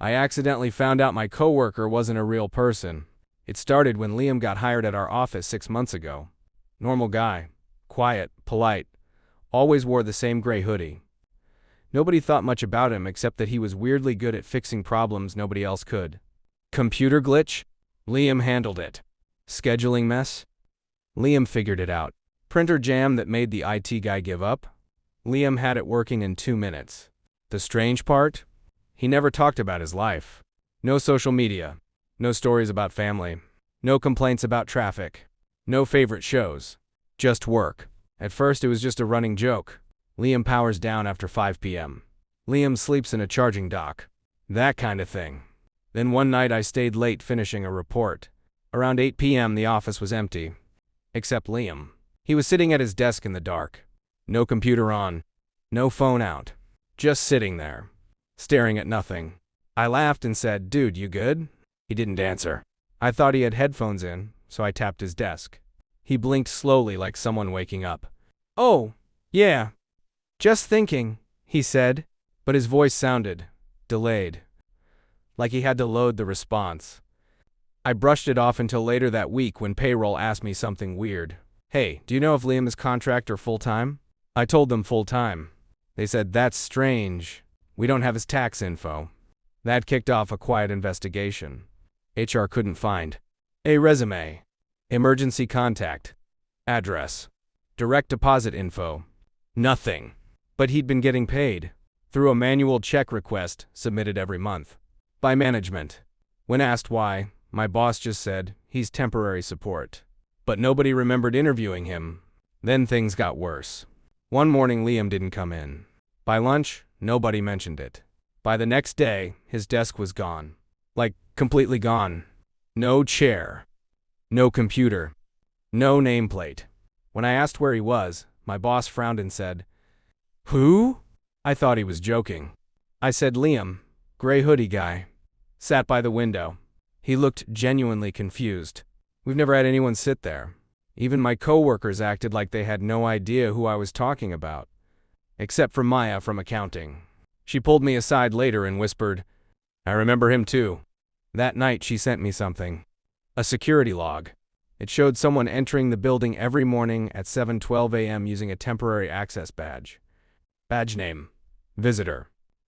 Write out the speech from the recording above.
I accidentally found out my coworker wasn't a real person. It started when Liam got hired at our office 6 months ago. Normal guy. Quiet, polite. Always wore the same gray hoodie. Nobody thought much about him except that he was weirdly good at fixing problems nobody else could. Computer glitch? Liam handled it. Scheduling mess? Liam figured it out. Printer jam that made the IT guy give up? Liam had it working in 2 minutes. The strange part? He never talked about his life. No social media. No stories about family. No complaints about traffic. No favorite shows. Just work. At first it was just a running joke. Liam powers down after 5 p.m. Liam sleeps in a charging dock. That kind of thing. Then one night I stayed late finishing a report. Around 8 p.m. the office was empty. Except Liam. He was sitting at his desk in the dark. No computer on. No phone out. Just sitting there. Staring at nothing. I laughed and said, "Dude, you good?" He didn't answer. I thought he had headphones in, so I tapped his desk. He blinked slowly like someone waking up. "Oh, yeah. Just thinking," he said, but his voice sounded delayed, like he had to load the response. I brushed it off until later that week when payroll asked me something weird. "Hey, do you know if Liam is contract or full-time?" I told them full-time. They said, "That's strange. We don't have his tax info." That kicked off a quiet investigation. HR couldn't find a resume, emergency contact, address, direct deposit info. Nothing. But he'd been getting paid through a manual check request submitted every month by management. When asked why, my boss just said, "He's temporary support." But nobody remembered interviewing him. Then things got worse. One morning Liam didn't come in. By lunch, nobody mentioned it. By the next day, his desk was gone. Like, completely gone. No chair. No computer. No nameplate. When I asked where he was, my boss frowned and said, "Who?" I thought he was joking. I said, "Liam, gray hoodie guy." Sat by the window. He looked genuinely confused. We've never had anyone sit there. Even my coworkers acted like they had no idea who I was talking about. Except for Maya from accounting. She pulled me aside later and whispered, "I remember him too." That night she sent me something. A security log. It showed someone entering the building every morning at 7:12 a.m. using a temporary access badge. Badge name: Visitor.